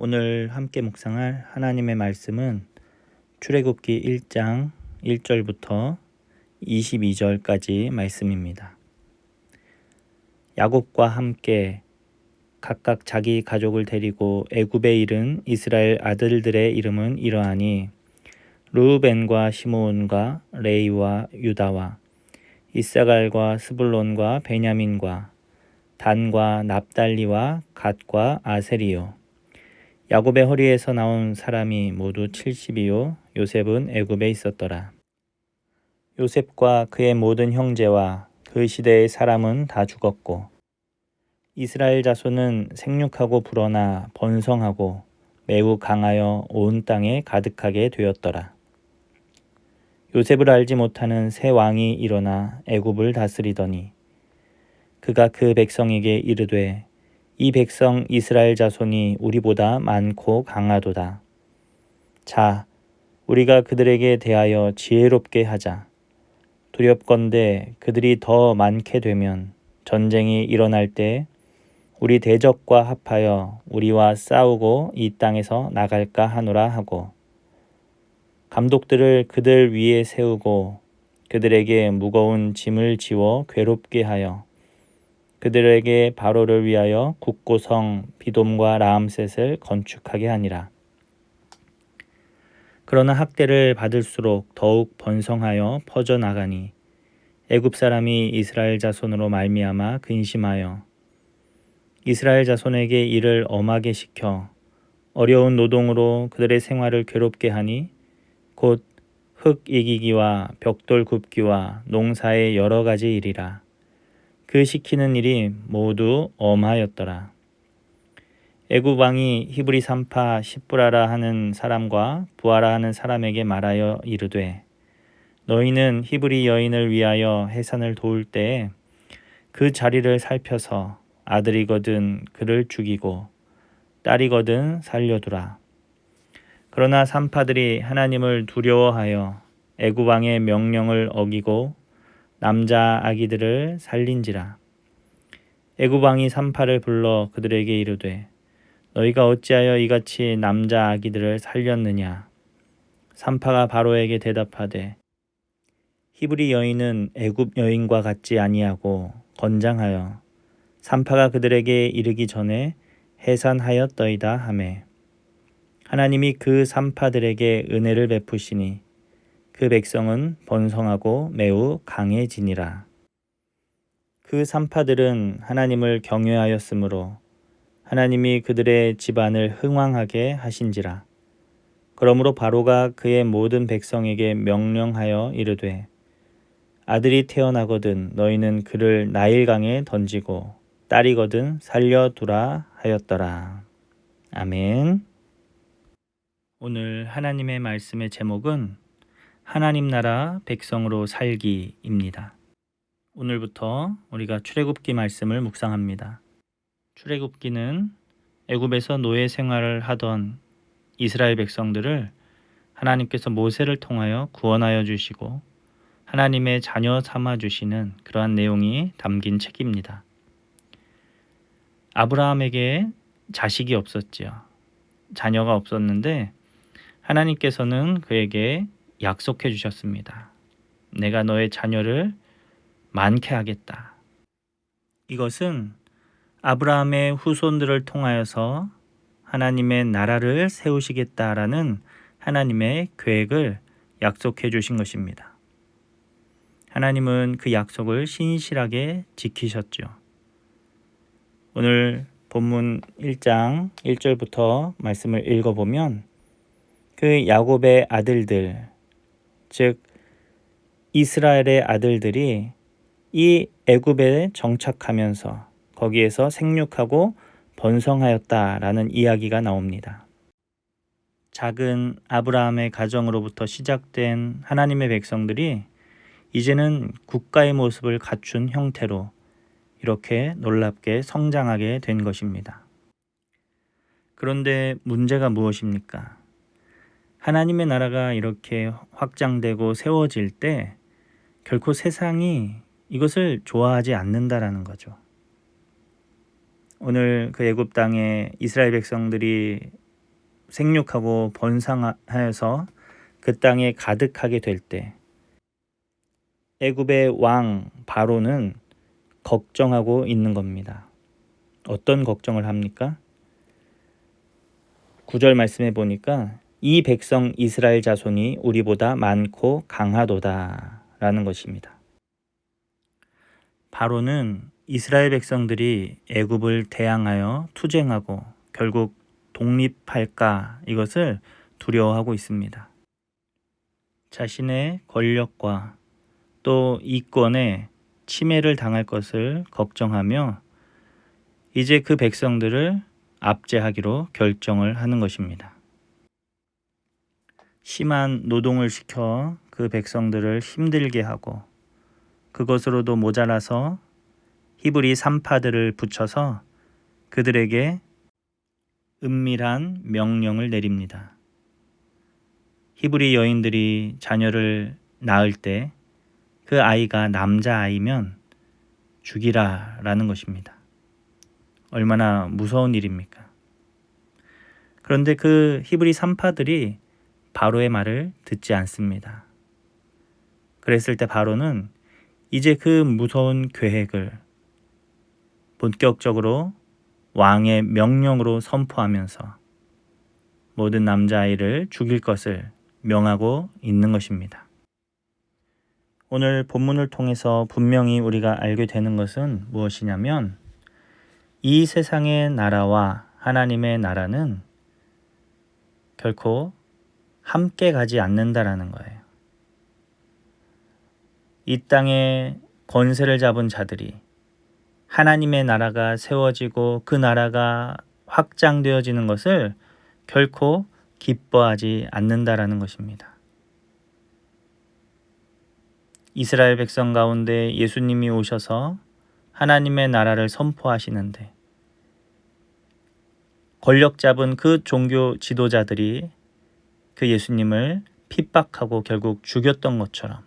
오늘 함께 묵상할 하나님의 말씀은 출애굽기 1장 1절부터 22절까지 말씀입니다. 야곱과 함께 각각 자기 가족을 데리고 애굽에 이른 이스라엘 아들들의 이름은 이러하니 르우벤과 시므온과 레위와 유다와 이사갈과 스불론과 베냐민과 단과 납달리와 갓과 아셀이요. 야곱의 허리에서 나온 사람이 모두 70이요. 요셉은 애굽에 있었더라. 요셉과 그의 모든 형제와 그 시대의 사람은 다 죽었고 이스라엘 자손은 생육하고 불어나 번성하고 매우 강하여 온 땅에 가득하게 되었더라. 요셉을 알지 못하는 새 왕이 일어나 애굽을 다스리더니 그가 그 백성에게 이르되 이 백성 이스라엘 자손이 우리보다 많고 강하도다. 자, 우리가 그들에게 대하여 지혜롭게 하자. 두렵건대 그들이 더 많게 되면 전쟁이 일어날 때 우리 대적과 합하여 우리와 싸우고 이 땅에서 나갈까 하노라 하고 감독들을 그들 위에 세우고 그들에게 무거운 짐을 지워 괴롭게 하여 그들에게 바로를 위하여 국고성 비돔과 라암셋을 건축하게 하니라. 그러나 학대를 받을수록 더욱 번성하여 퍼져나가니 애굽 사람이 이스라엘 자손으로 말미암아 근심하여 이스라엘 자손에게 일을 엄하게 시켜 어려운 노동으로 그들의 생활을 괴롭게 하니 곧 흙 이기기와 벽돌 굽기와 농사의 여러 가지 일이라. 그 시키는 일이 모두 엄하였더라. 애굽 왕이 히브리 산파 십브라라 하는 사람과 부하라 하는 사람에게 말하여 이르되 너희는 히브리 여인을 위하여 해산을 도울 때에 그 자리를 살펴서 아들이거든 그를 죽이고 딸이거든 살려두라. 그러나 산파들이 하나님을 두려워하여 애굽 왕의 명령을 어기고 남자 아기들을 살린지라. 애굽 왕이 산파를 불러 그들에게 이르되 너희가 어찌하여 이같이 남자 아기들을 살렸느냐. 산파가 바로에게 대답하되 히브리 여인은 애굽 여인과 같지 아니하고 건장하여 산파가 그들에게 이르기 전에 해산하였더이다 하매 하나님이 그 산파들에게 은혜를 베푸시니 그 백성은 번성하고 매우 강해지니라. 그 산파들은 하나님을 경외하였으므로 하나님이 그들의 집안을 흥왕하게 하신지라. 그러므로 바로가 그의 모든 백성에게 명령하여 이르되 아들이 태어나거든 너희는 그를 나일강에 던지고 딸이거든 살려두라 하였더라. 아멘. 오늘 하나님의 말씀의 제목은 하나님 나라 백성으로 살기입니다. 오늘부터 우리가 출애굽기 말씀을 묵상합니다. 출애굽기는 애굽에서 노예 생활을 하던 이스라엘 백성들을 하나님께서 모세를 통하여 구원하여 주시고 하나님의 자녀 삼아 주시는 그러한 내용이 담긴 책입니다. 아브라함에게 자식이 없었지요. 자녀가 없었는데 하나님께서는 그에게 약속해 주셨습니다. 내가 너의 자녀를 많게 하겠다. 이것은 아브라함의 후손들을 통하여서 하나님의 나라를 세우시겠다라는 하나님의 계획을 약속해 주신 것입니다. 하나님은 그 약속을 신실하게 지키셨죠. 오늘 본문 1장 1절부터 말씀을 읽어보면 그 야곱의 아들들, 즉 이스라엘의 아들들이 이 애굽에 정착하면서 거기에서 생육하고 번성하였다라는 이야기가 나옵니다. 작은 아브라함의 가정으로부터 시작된 하나님의 백성들이 이제는 국가의 모습을 갖춘 형태로 이렇게 놀랍게 성장하게 된 것입니다. 그런데 문제가 무엇입니까? 하나님의 나라가 이렇게 확장되고 세워질 때 결코 세상이 이것을 좋아하지 않는다라는 거죠. 오늘 그 애굽 땅에 이스라엘 백성들이 생육하고 번성하여서 그 땅에 가득하게 될 때 애굽의 왕 바로는 걱정하고 있는 겁니다. 어떤 걱정을 합니까? 9절 말씀해 보니까 이 백성 이스라엘 자손이 우리보다 많고 강하도다 라는 것입니다. 바로는 이스라엘 백성들이 애굽을 대항하여 투쟁하고 결국 독립할까 이것을 두려워하고 있습니다. 자신의 권력과 또 이권에 침해를 당할 것을 걱정하며 이제 그 백성들을 압제하기로 결정을 하는 것입니다. 심한 노동을 시켜 그 백성들을 힘들게 하고 그것으로도 모자라서 히브리 산파들을 붙여서 그들에게 은밀한 명령을 내립니다. 히브리 여인들이 자녀를 낳을 때 그 아이가 남자아이면 죽이라 라는 것입니다. 얼마나 무서운 일입니까? 그런데 그 히브리 산파들이 바로의 말을 듣지 않습니다. 그랬을 때 바로는 이제 그 무서운 계획을 본격적으로 왕의 명령으로 선포하면서 모든 남자아이를 죽일 것을 명하고 있는 것입니다. 오늘 본문을 통해서 분명히 우리가 알게 되는 것은 무엇이냐면 이 세상의 나라와 하나님의 나라는 결코 함께 가지 않는다라는 거예요. 이 땅에 권세를 잡은 자들이 하나님의 나라가 세워지고 그 나라가 확장되어지는 것을 결코 기뻐하지 않는다라는 것입니다. 이스라엘 백성 가운데 예수님이 오셔서 하나님의 나라를 선포하시는데 권력 잡은 그 종교 지도자들이 그 예수님을 핍박하고 결국 죽였던 것처럼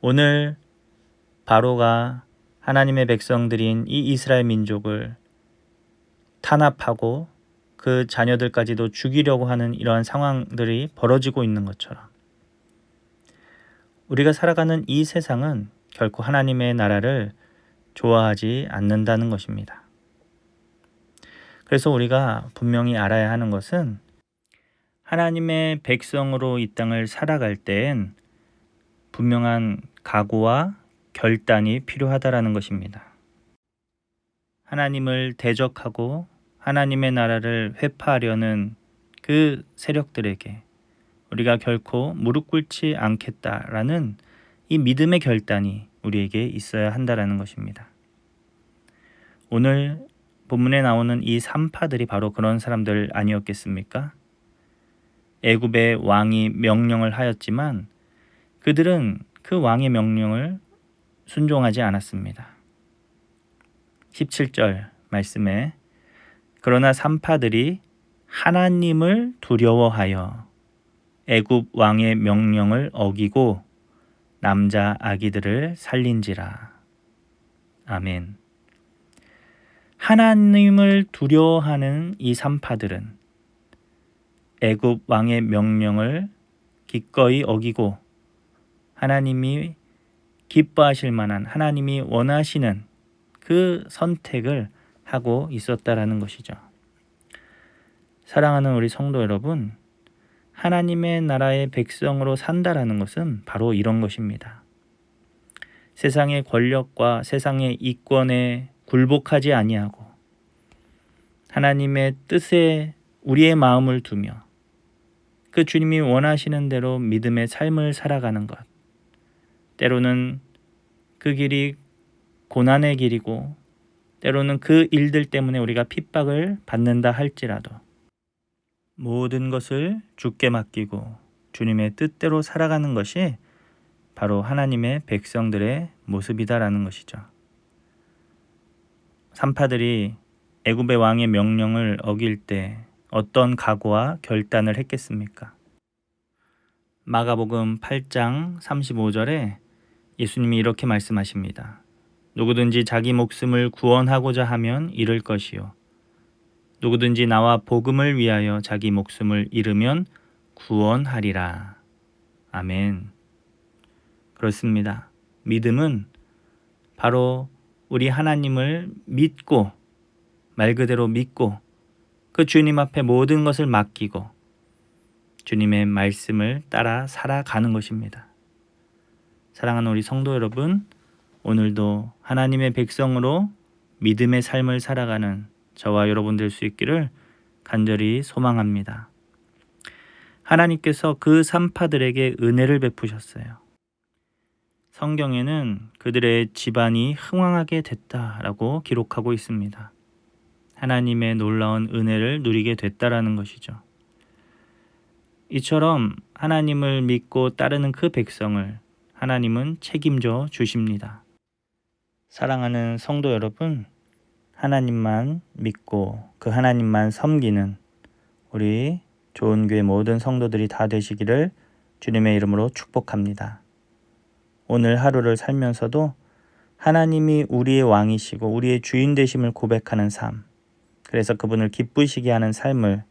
오늘 바로가 하나님의 백성들인 이 이스라엘 민족을 탄압하고 그 자녀들까지도 죽이려고 하는 이러한 상황들이 벌어지고 있는 것처럼 우리가 살아가는 이 세상은 결코 하나님의 나라를 좋아하지 않는다는 것입니다. 그래서 우리가 분명히 알아야 하는 것은 하나님의 백성으로 이 땅을 살아갈 때엔 분명한 각오와 결단이 필요하다라는 것입니다. 하나님을 대적하고 하나님의 나라를 회파하려는 그 세력들에게 우리가 결코 무릎 꿇지 않겠다라는 이 믿음의 결단이 우리에게 있어야 한다라는 것입니다. 오늘 본문에 나오는 이 산파들이 바로 그런 사람들 아니었겠습니까? 애굽의 왕이 명령을 하였지만 그들은 그 왕의 명령을 순종하지 않았습니다. 17절 말씀에 그러나 산파들이 하나님을 두려워하여 애굽 왕의 명령을 어기고 남자 아기들을 살린지라. 아멘. 하나님을 두려워하는 이 산파들은 애굽 왕의 명령을 기꺼이 어기고 하나님이 기뻐하실 만한 하나님이 원하시는 그 선택을 하고 있었다라는 것이죠. 사랑하는 우리 성도 여러분, 하나님의 나라의 백성으로 산다라는 것은 바로 이런 것입니다. 세상의 권력과 세상의 이권에 굴복하지 아니하고 하나님의 뜻에 우리의 마음을 두며 그 주님이 원하시는 대로 믿음의 삶을 살아가는 것. 때로는 그 길이 고난의 길이고 때로는 그 일들 때문에 우리가 핍박을 받는다 할지라도 모든 것을 주께 맡기고 주님의 뜻대로 살아가는 것이 바로 하나님의 백성들의 모습이다라는 것이죠. 산파들이 애굽의 왕의 명령을 어길 때 어떤 각오와 결단을 했겠습니까? 마가복음 8장 35절에 예수님이 이렇게 말씀하십니다. 누구든지 자기 목숨을 구원하고자 하면 잃을 것이요 누구든지 나와 복음을 위하여 자기 목숨을 잃으면 구원하리라. 아멘. 그렇습니다. 믿음은 바로 우리 하나님을 믿고, 말 그대로 믿고, 그 주님 앞에 모든 것을 맡기고 주님의 말씀을 따라 살아가는 것입니다. 사랑하는 우리 성도 여러분, 오늘도 하나님의 백성으로 믿음의 삶을 살아가는 저와 여러분 될 수 있기를 간절히 소망합니다. 하나님께서 그 산파들에게 은혜를 베푸셨어요. 성경에는 그들의 집안이 흥왕하게 됐다라고 기록하고 있습니다. 하나님의 놀라운 은혜를 누리게 됐다라는 것이죠. 이처럼 하나님을 믿고 따르는 그 백성을 하나님은 책임져 주십니다. 사랑하는 성도 여러분, 하나님만 믿고 그 하나님만 섬기는 우리 좋은 교회 모든 성도들이 다 되시기를 주님의 이름으로 축복합니다. 오늘 하루를 살면서도 하나님이 우리의 왕이시고 우리의 주인 되심을 고백하는 삶, 그래서 그분을 기쁘시게 하는 삶을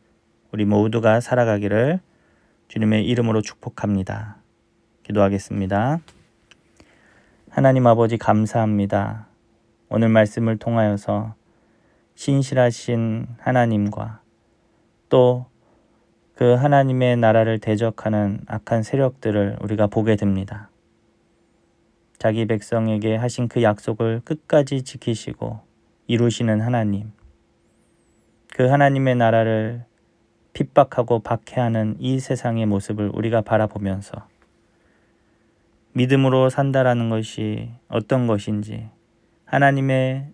우리 모두가 살아가기를 주님의 이름으로 축복합니다. 기도하겠습니다. 하나님 아버지 감사합니다. 오늘 말씀을 통하여서 신실하신 하나님과 또 그 하나님의 나라를 대적하는 악한 세력들을 우리가 보게 됩니다. 자기 백성에게 하신 그 약속을 끝까지 지키시고 이루시는 하나님, 그 하나님의 나라를 핍박하고 박해하는 이 세상의 모습을 우리가 바라보면서 믿음으로 산다라는 것이 어떤 것인지, 하나님의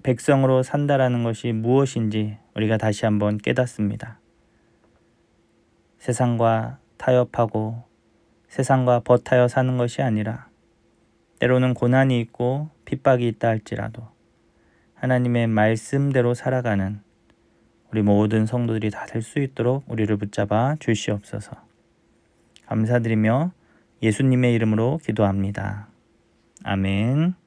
백성으로 산다라는 것이 무엇인지 우리가 다시 한번 깨닫습니다. 세상과 타협하고 세상과 버타여 사는 것이 아니라 때로는 고난이 있고 핍박이 있다 할지라도 하나님의 말씀대로 살아가는 우리 모든 성도들이 다 될 수 있도록 우리를 붙잡아 주시옵소서. 감사드리며 예수님의 이름으로 기도합니다. 아멘.